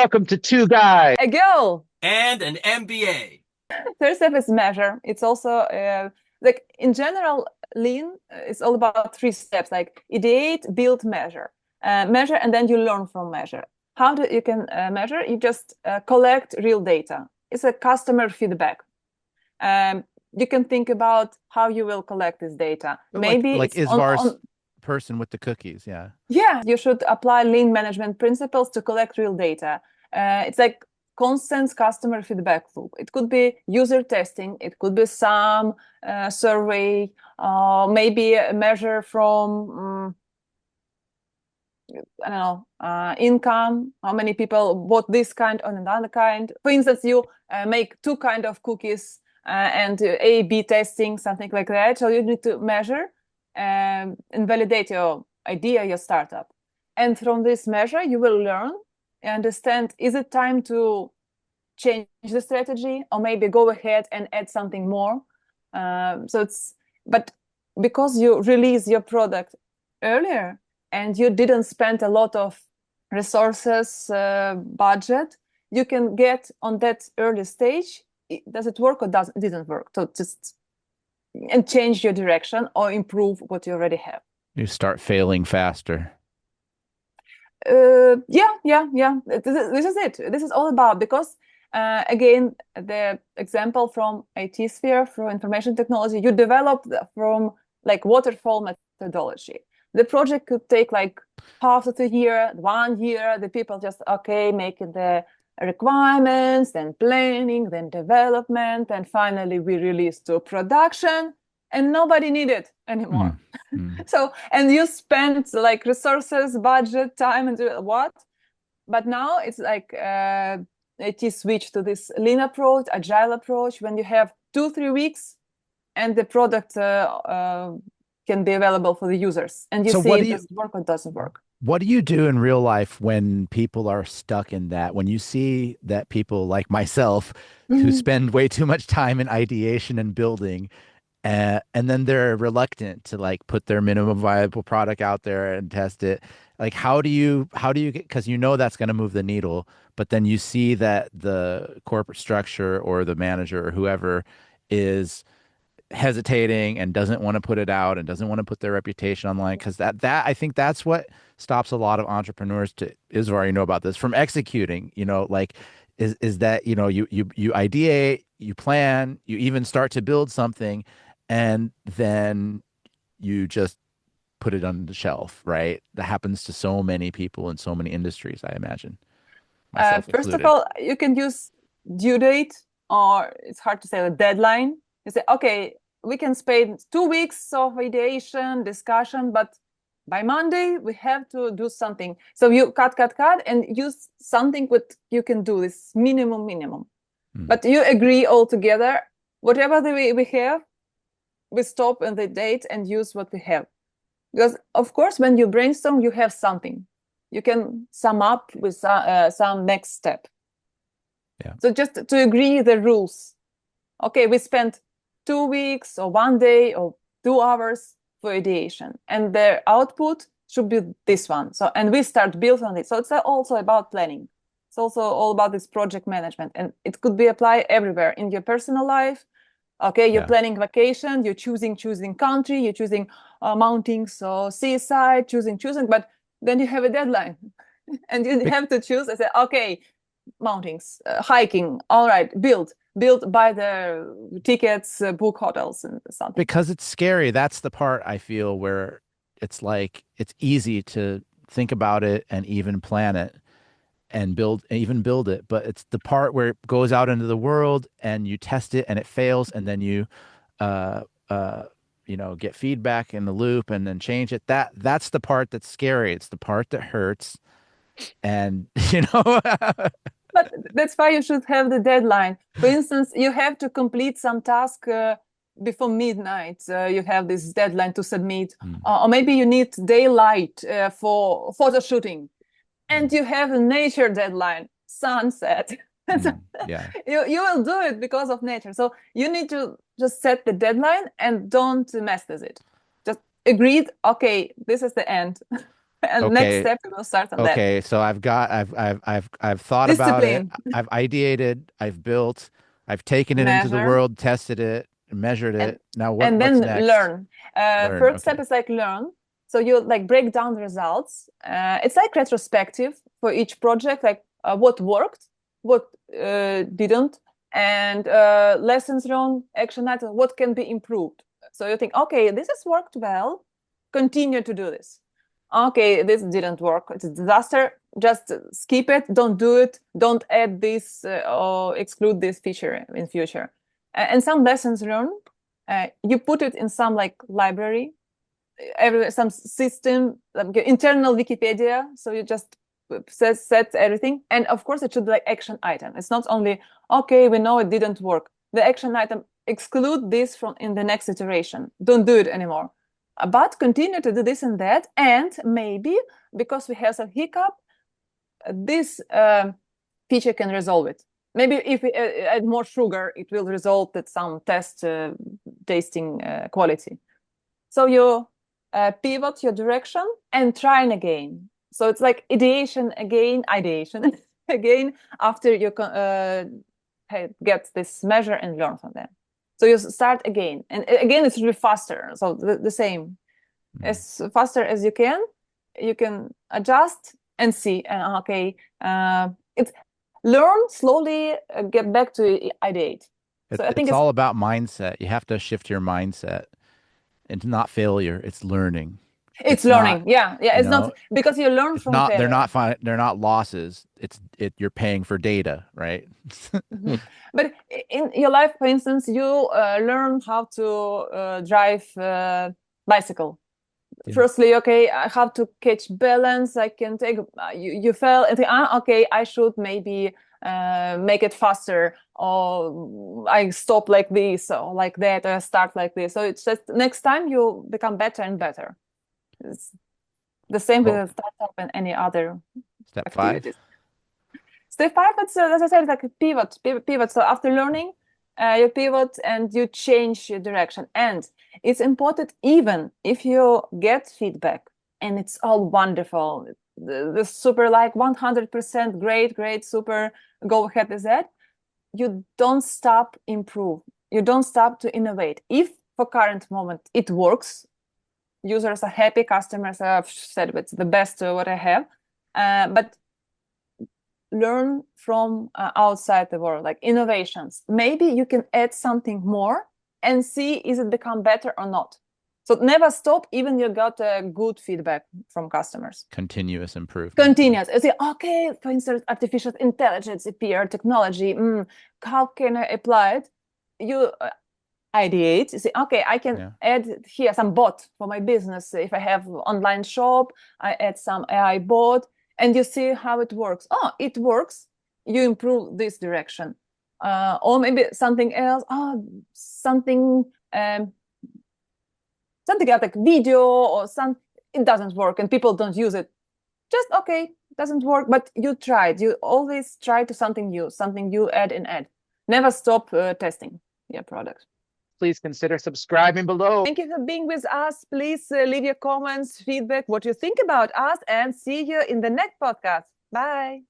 Welcome to Two Guys. A girl. and an MBA. Third step is measure. It's also like in general, lean is all about three steps: like ideate, build, measure. Measure, and then you learn from measure. How do you can measure? You just collect real data. It's a customer feedback. You can think about how you will collect this data. Like Maybe like it's on Isvar's person with the cookies. Yeah. yeah, you should apply lean management principles to collect real data. It's like constant customer feedback loop. It could be user testing, it could be some survey, maybe a measure from I don't know, income, how many people bought this kind or another kind. For instance, you make two kind of cookies and A/B testing, something like that. So you need to measure and validate your idea, your startup. And from this measure, you will learn and understand, is it time to change the strategy or maybe go ahead and add something more? But because you release your product earlier, and you didn't spend a lot of resources, budget, you can get on that early stage. Does it work or didn't work? So just and change your direction or improve what you already have. You start failing faster. Yeah. This is it. This is all about because again, the example from IT sphere, from information technology, you developed from like waterfall methodology. The project could take like half of the year, 1 year. The people just making the requirements, then planning, then development, and finally we release to production, and nobody need it anymore. So, and you spend like resources, budget, time, and what? But now it's like it is switched to this lean approach, agile approach, when you have 2-3 weeks, and the product can be available for the users, and you So see does it work or doesn't work. what do you do in real life when people are stuck in that? When you see that people like myself who Mhm. spend way too much time in ideation and building, and then they're reluctant to like put their minimum viable product out there and test it. Like, how do you get, because you know that's going to move the needle, but then you see that the corporate structure or the manager or whoever is hesitating and doesn't want to put it out and doesn't want to put their reputation online, because that I think that's what stops a lot of entrepreneurs, to Isvar, you know about this, from executing, like is that, you ideate, you plan, you even start to build something, and then you just put it on the shelf, right? That happens to so many people in so many industries, I imagine, myself First of included. all, you can use due date, or it's hard to say, a deadline. You say, okay, we can spend 2 weeks of ideation, discussion, but by Monday we have to do something. So you cut, and use something what you can do, this minimum. Mm. But you agree all together, whatever we have, we stop in the date and use what we have. Because of course, when you brainstorm, you have something. You can sum up with some next step. Yeah. So just to agree the rules. Okay, we spent 2 weeks or 1 day or 2 hours for ideation, and the output should be this one. So, and we start building on it. So it's also about planning. It's also all about this project management, and it could be applied everywhere in your personal life. Okay, you're Yeah. planning vacation, you're choosing country, you're choosing mountains or seaside, choosing, but then you have a deadline, and you Be- have to choose. I say, okay, mountains, hiking, all right, buy the tickets, book hotels and something. because it's scary. That's the part I feel where it's like it's easy to think about it and even plan it and even build it, but it's the part where it goes out into the world and you test it and it fails, and then you uh uh get feedback in the loop and then change it. That's the part that's scary. It's the part that hurts. And But that's why you should have the deadline. For instance, you have to complete some task before midnight. You have this deadline to submit, Mm, or maybe you need daylight for photo shooting, and mm, you have a nature deadline, sunset. yeah. You will do it because of nature. So you need to just set the deadline and don't mess with it. Just agreed, okay, this is the end. And next Okay. step, we will start on that. Okay. So I've thought about it. Discipline, I've ideated, I've built, I've taken it into the measure, world, tested it, measured and it. Now what's then next? learn. Learn. First step Okay. is like learn. So you like break down the results. It's like retrospective for each project, like what worked, what didn't, and lessons learned, action items, what can be improved. So you think, okay, this has worked well, continue to do this. Okay, this didn't work, it's a disaster, just skip it, don't do it, don't add this or exclude this feature in future. And some lessons learned, you put it in some like library, some system, like internal Wikipedia. So you just set everything, and of course it should be like action item. It's not only okay, we know it didn't work. The action item, exclude this from in the next iteration. Don't do it anymore. But continue to do this and that, and maybe because we have some hiccup, this feature can resolve it. Maybe if we add more sugar, it will result in some tasting quality. So you pivot your direction and trying again. So it's like ideation again, ideation again after you get this measure and learn from them. So you start again, and again it's really faster. So the same, as faster as you can adjust and see. And okay, it's learn slowly, get back to ideate. So I think It's it's all about mindset. You have to shift your mindset. It's not failure, it's learning. it's It's not, learning. Yeah, yeah. you It's not know, because you learn it's from not failure. they're not losses. You're paying for data, right? Mhm. But in your life, for instance, you learn how to drive bicycle. Yeah. Firstly, okay, I have to catch balance. I can take you fell and think, okay, I should maybe make it faster, or I stop like this or like that, or I start like this. So it's just next time you become better and better. It's the same with Well, a startup and any other step five. activities. Step five, it's as I said, it's like a pivot. So after learning, you pivot and you change your direction. And it's important even if you get feedback and it's all wonderful, the super like 100% great, super, go ahead with that. You don't stop improve. You don't stop to innovate. If for current moment it works, users are happy, customers have said it's the best what I have, but learn from outside the world, like innovations. Maybe you can add something more and see is it become better or not. So never stop, even you got good feedback from customers. Continuous improvement. Continuous. You say, okay, for instance, artificial intelligence, APR technology, how can I apply it? You ideate, you say, okay, I can add here some bot for my business. If I have online shop, I add some AI bot, and you see how it works. Oh, it works. You improve this direction. Or maybe something else. Oh, something like video or some, it doesn't work and people don't use it. Just okay, doesn't work, but you tried. You always try to something new add and add. Never stop testing your product. Please consider subscribing below. Thank you for being with us. Please leave your comments, feedback, what you think about us, and see you in the next podcast. Bye.